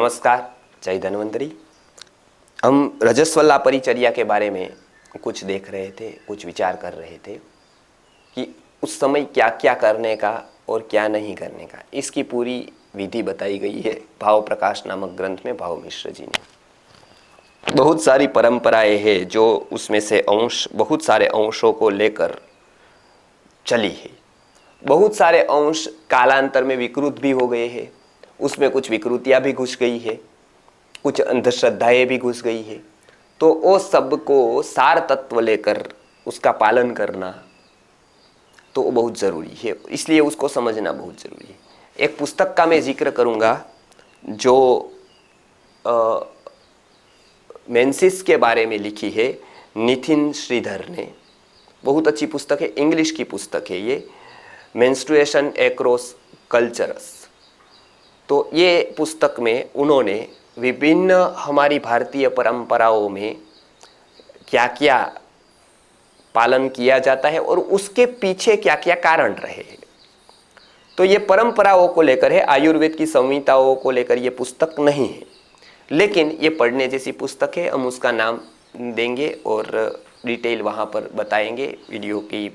नमस्कार, जय धन्वंतरी। हम रजस्वला परिचर्या के बारे में कुछ देख रहे थे, कुछ विचार कर रहे थे कि उस समय क्या क्या करने का और क्या नहीं करने का, इसकी पूरी विधि बताई गई है भाव प्रकाश नामक ग्रंथ में भाव मिश्र जी ने। बहुत सारी परंपराएं हैं जो उसमें से बहुत सारे अंशों को लेकर चली है। बहुत सारे अंश कालांतर में विकृत भी हो गए हैं, उसमें कुछ विकृतियां भी घुस गई है, कुछ अंधश्रद्धाएं भी घुस गई है। तो वो सब को सार तत्व लेकर उसका पालन करना तो बहुत ज़रूरी है, इसलिए उसको समझना बहुत ज़रूरी है। एक पुस्तक का मैं जिक्र करूँगा जो मेंसिस के बारे में लिखी है नितिन श्रीधर ने। बहुत अच्छी पुस्तक है, इंग्लिश की पुस्तक है ये, मेंस्ट्रुएशन अक्रॉस कल्चर्स। तो ये पुस्तक में उन्होंने विभिन्न हमारी भारतीय परंपराओं में क्या क्या पालन किया जाता है और उसके पीछे क्या क्या कारण रहे हैं, तो ये परंपराओं को लेकर है, आयुर्वेद की संहिताओं को लेकर ये पुस्तक नहीं है, लेकिन ये पढ़ने जैसी पुस्तक है। हम उसका नाम देंगे और डिटेल वहाँ पर बताएंगे वीडियो की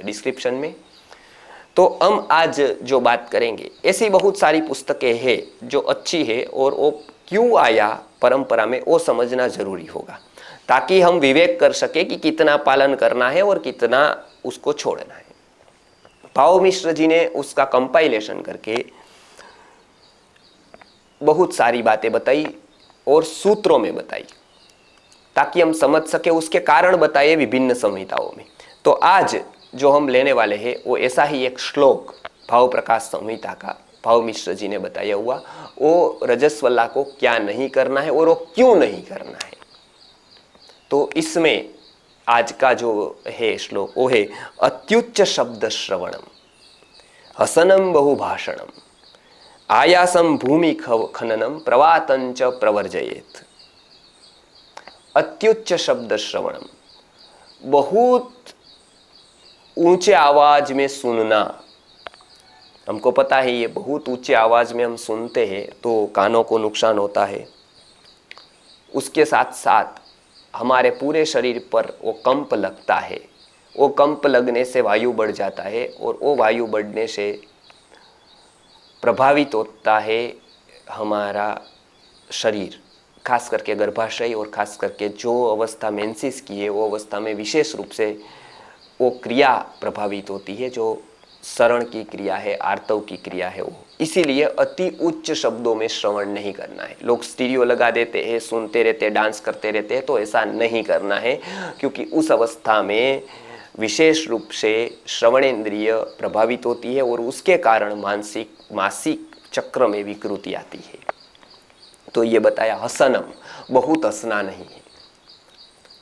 डिस्क्रिप्शन में। तो हम आज जो बात करेंगे, ऐसी बहुत सारी पुस्तकें हैं जो अच्छी है और वो क्यों आया परंपरा में वो समझना जरूरी होगा, ताकि हम विवेक कर सके कि कितना पालन करना है और कितना उसको छोड़ना है। भाव मिश्र जी ने उसका कंपाइलेशन करके बहुत सारी बातें बताई और सूत्रों में बताई, ताकि हम समझ सके, उसके कारण बताए विभिन्न संहिताओं में। तो आज जो हम लेने वाले हैं वो ऐसा ही एक श्लोक भाव प्रकाश संहिता का भाव मिश्र जी ने बताया हुआ, वो रजस्वला को क्या नहीं करना है और वो क्यों नहीं करना है। तो इसमें आज का जो है श्लोक वो है अत्युच्च शब्द श्रवणम, हसनम बहुभाषणम, आयासम भूमि खननम, प्रवातंच प्रवर्जयेत। अत्युच्च शब्द श्रवणम, बहुत ऊंचे आवाज में सुनना। हमको पता है ये बहुत ऊंचे आवाज में हम सुनते हैं तो कानों को नुकसान होता है, उसके साथ साथ हमारे पूरे शरीर पर वो कंप लगता है। वो कंप लगने से वायु बढ़ जाता है और वो वायु बढ़ने से प्रभावित होता है हमारा शरीर, खास करके गर्भाशय, और खास करके जो अवस्था मेंसिस की है वो अवस्था में विशेष रूप से वो क्रिया प्रभावित होती है, जो शरण की क्रिया है, आर्तव की क्रिया है वो। इसीलिए अति उच्च शब्दों में श्रवण नहीं करना है। लोग स्टीरियो लगा देते हैं, सुनते रहते हैं, डांस करते रहते हैं, तो ऐसा नहीं करना है, क्योंकि उस अवस्था में विशेष रूप से श्रवणेंद्रिय प्रभावित होती है और उसके कारण मासिक चक्र में विकृति आती है। तो ये बताया हसनम, बहुत हंसना नहीं है,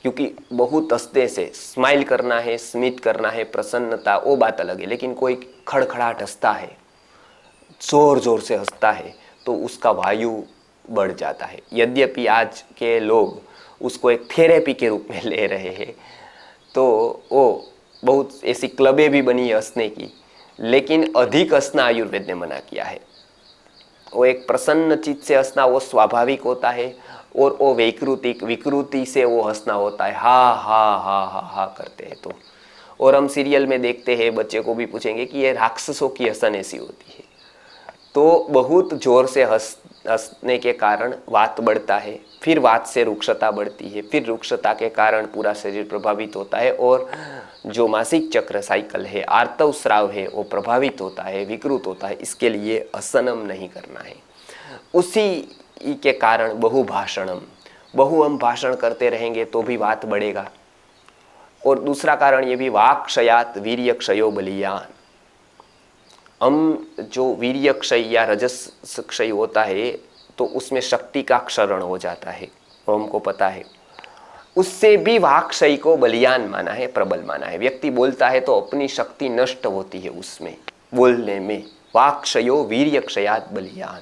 क्योंकि बहुत हंसने से स्माइल करना है, स्मित करना है, प्रसन्नता, वो बात अलग है। लेकिन कोई खड़खड़ाहट हंसता है, जोर जोर से हंसता है, तो उसका वायु बढ़ जाता है। यद्यपि आज के लोग उसको एक थेरेपी के रूप में ले रहे हैं, तो वो बहुत ऐसी क्लबें भी बनी है हंसने की, लेकिन अधिक हंसना आयुर्वेद ने मना किया है। वो एक प्रसन्न चित्त से हंसना वो स्वाभाविक होता है, और वो विकृति से वो हंसना होता है, हा हा हा हा हा करते हैं। तो और हम सीरियल में देखते हैं, बच्चे को भी पूछेंगे कि ये राक्षसों की हंसन ऐसी होती है। तो बहुत जोर से हंसने के कारण वात बढ़ता है, फिर वात से रुक्षता बढ़ती है, फिर रुक्षता के कारण पूरा शरीर प्रभावित होता है, और जो मासिक चक्र साइकिल है, आर्तव स्राव है, वो प्रभावित होता है, विकृत होता है। इसके लिए हसनम नहीं करना है। उसी के कारण बहुभाषणम, हम भाषण करते रहेंगे तो भी वात बढ़ेगा। और दूसरा कारण ये भी वाक क्षयात वीर्य क्षयो बलियान, हम जो वीर्य क्षय या रजस क्षय होता है तो उसमें शक्ति का क्षरण हो जाता है, वो हमको पता है। उससे भी वाक क्षय को बलियान माना है, प्रबल माना है। व्यक्ति बोलता है तो अपनी शक्ति नष्ट होती है उसमें, बोलने में। वाक क्षयो वीर्य क्षयात बलियान।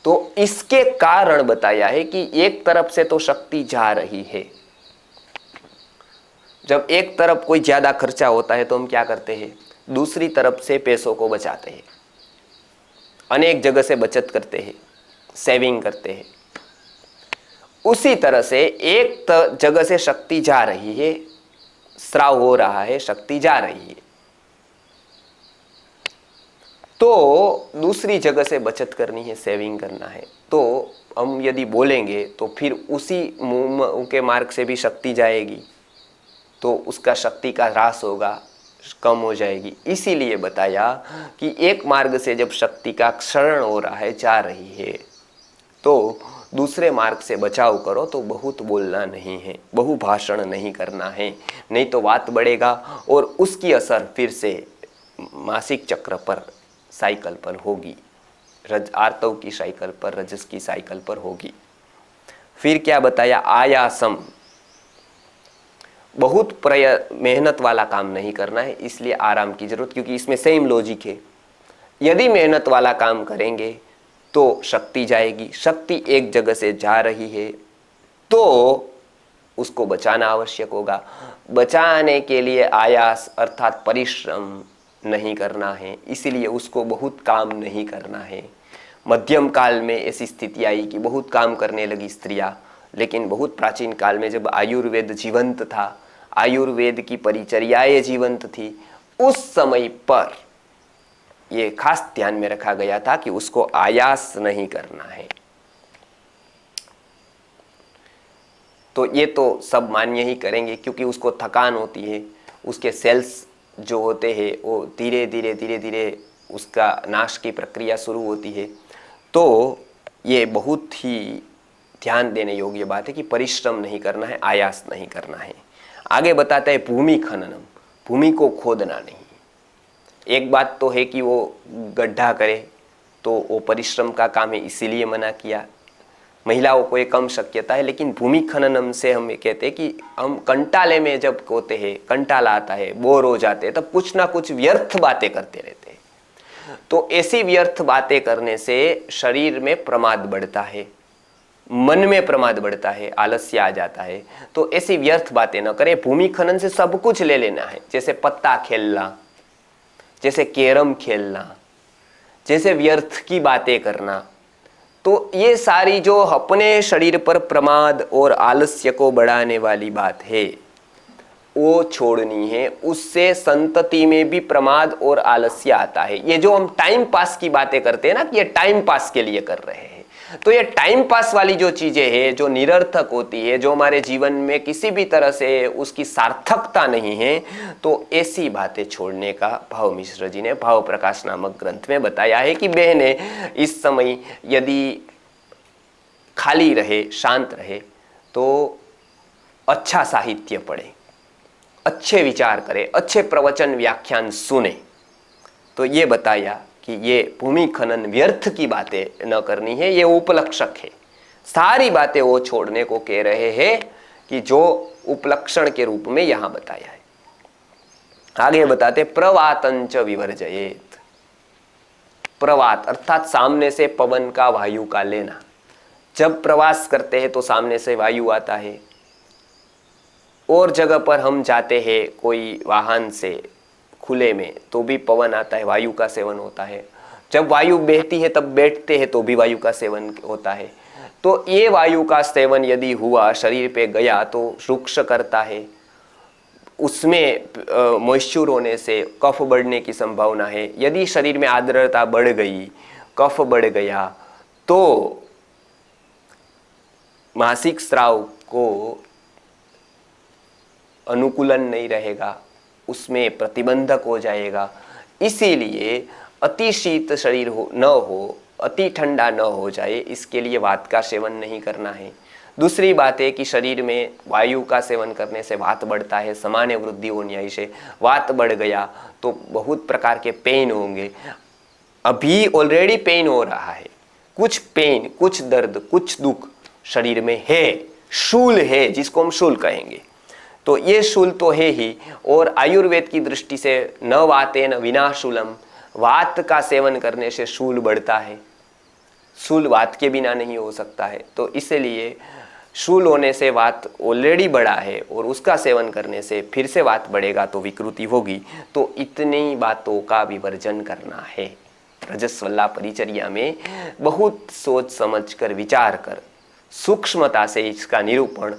तो इसके कारण बताया है कि एक तरफ से तो शक्ति जा रही है, जब एक तरफ कोई ज्यादा खर्चा होता है तो हम क्या करते हैं, दूसरी तरफ से पैसों को बचाते हैं, अनेक जगह से बचत करते हैं, सेविंग करते हैं, उसी तरह से एक जगह से शक्ति जा रही है, स्राव हो रहा है, शक्ति जा रही है, तो दूसरी जगह से बचत करनी है, सेविंग करना है। तो हम यदि बोलेंगे तो फिर उसी मुंह के मार्ग से भी शक्ति जाएगी, तो उसका शक्ति का ह्रास होगा, कम हो जाएगी। इसीलिए बताया कि एक मार्ग से जब शक्ति का क्षरण हो रहा है, जा रही है, तो दूसरे मार्ग से बचाव करो। तो बहुत बोलना नहीं है, बहु भाषण नहीं करना है, नहीं तो बात बढ़ेगा और उसकी असर फिर से मासिक चक्र पर, साइकिल पर होगी, आर्तव की साइकिल पर, रजस की साइकिल पर होगी। फिर क्या बताया, आयासम, बहुत मेहनत वाला काम नहीं करना है, इसलिए आराम की जरूरत, क्योंकि इसमें सेम लॉजिक है। यदि मेहनत वाला काम करेंगे तो शक्ति जाएगी, शक्ति एक जगह से जा रही है तो उसको बचाना आवश्यक होगा। बचाने के लिए आयास अर्थात परिश्रम नहीं करना है, इसीलिए उसको बहुत काम नहीं करना है। मध्यम काल में ऐसी स्थिति आई कि बहुत काम करने लगी स्त्रियां, लेकिन बहुत प्राचीन काल में जब आयुर्वेद जीवंत था, आयुर्वेद की परिचर्याएं जीवंत थी, उस समय पर ये खास ध्यान में रखा गया था कि उसको आयास नहीं करना है। तो ये तो सब मान्य ही करेंगे, क्योंकि उसको थकान होती है, उसके सेल्स जो होते हैं वो धीरे धीरे उसका नाश की प्रक्रिया शुरू होती है। तो ये बहुत ही ध्यान देने योग्य बात है कि परिश्रम नहीं करना है, आयास नहीं करना है। आगे बताते हैं भूमि खननम, भूमि को खोदना नहीं। एक बात तो है कि वो गड्ढा करे तो वो परिश्रम का काम है, इसीलिए मना किया। महिलाओं को ये कम शक्यता है, लेकिन भूमि खननम से हम ये कहते हैं कि हम कंटाले में जब होते हैं, कंटाला आता है, बोर हो जाते हैं, तब कुछ ना कुछ व्यर्थ बातें करते रहते हैं। तो ऐसी व्यर्थ बातें करने से शरीर में प्रमाद बढ़ता है, मन में प्रमाद बढ़ता है, आलस्य आ जाता है। तो ऐसी व्यर्थ बातें न करें। भूमि खनन से सब कुछ ले लेना है, जैसे पत्ता खेलना, जैसे कैरम खेलना, जैसे व्यर्थ की बातें करना। तो ये सारी जो अपने शरीर पर प्रमाद और आलस्य को बढ़ाने वाली बात है वो छोड़नी है। उससे संतति में भी प्रमाद और आलस्य आता है। ये जो हम टाइम पास की बातें करते हैं ना कि ये टाइम पास के लिए कर रहे हैं, तो ये टाइम पास वाली जो चीजें हैं, जो निरर्थक होती है, जो हमारे जीवन में किसी भी तरह से उसकी सार्थकता नहीं है, तो ऐसी बातें छोड़ने का भाव मिश्र जी ने भाव प्रकाश नामक ग्रंथ में बताया है कि बहने इस समय यदि खाली रहे, शांत रहे, तो अच्छा साहित्य पढ़े, अच्छे विचार करे, अच्छे प्रवचन व्याख्यान सुने। तो ये बताया कि ये भूमि खनन व्यर्थ की बातें न करनी है, ये उपलक्षक है। सारी बातें वो छोड़ने को कह रहे हैं कि जो उपलक्षण के रूप में यहां बताया है। आगे बताते प्रवातंच विवर्जयेत। प्रवात अर्थात सामने से पवन का, वायु का लेना। जब प्रवास करते हैं तो सामने से वायु आता है, और जगह पर हम जाते हैं कोई वाहन से खुले में तो भी पवन आता है, वायु का सेवन होता है। जब वायु बहती है तब बैठते हैं तो भी वायु का सेवन होता है। तो ये वायु का सेवन यदि हुआ, शरीर पे गया तो रुक्ष करता है, उसमें मॉइस्चर होने से कफ बढ़ने की संभावना है। यदि शरीर में आर्द्रता बढ़ गई, कफ बढ़ गया, तो मासिक स्राव को अनुकूलन नहीं रहेगा, उसमें प्रतिबंधक हो जाएगा। इसीलिए अति शीत शरीर न हो, अति ठंडा न हो जाए, इसके लिए वात का सेवन नहीं करना है। दूसरी बात है कि शरीर में वायु का सेवन करने से वात बढ़ता है, सामान्य वृद्धि होने से वात बढ़ गया तो बहुत प्रकार के पेन होंगे। अभी ऑलरेडी पेन हो रहा है, कुछ पेन, कुछ दर्द, कुछ दुख शरीर में है, शूल है, जिसको हम शूल कहेंगे। तो ये शूल तो है ही, और आयुर्वेद की दृष्टि से न वातेन विना शूलम, वात का सेवन करने से शूल बढ़ता है, शूल वात के बिना नहीं हो सकता है। तो इसलिए शूल होने से वात ऑलरेडी बढ़ा है और उसका सेवन करने से फिर से वात बढ़ेगा तो विकृति होगी। तो इतनी बातों का विवर्जन करना है। रजस्वला परिचर्या में बहुत सोच समझ कर विचार कर सूक्ष्मता से इसका निरूपण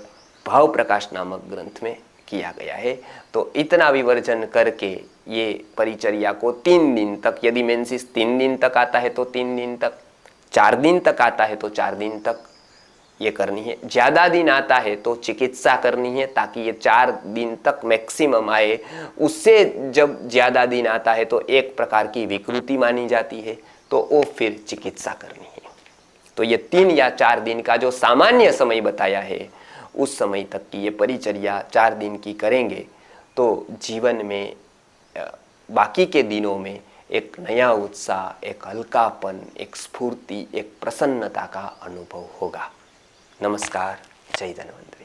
भाव प्रकाश नामक ग्रंथ में किया गया है। तो इतना विवर्जन करके ये परिचर्या को 3 दिन तक, यदि मेंसिस 3 दिन तक आता है तो 3 दिन तक, 4 दिन तक आता है तो 4 दिन तक ये करनी है। ज़्यादा दिन आता है तो चिकित्सा करनी है ताकि ये 4 दिन तक मैक्सिमम आए। उससे जब ज़्यादा दिन आता है तो एक प्रकार की विकृति मानी जाती है, तो वो फिर चिकित्सा करनी है। तो ये 3 या 4 दिन का जो सामान्य समय बताया है, उस समय तक की ये परिचर्या 4 दिन की करेंगे तो जीवन में बाकी के दिनों में एक नया उत्साह, एक हल्कापन, एक स्फूर्ति, एक प्रसन्नता का अनुभव होगा। नमस्कार, जय धन्वंतरि।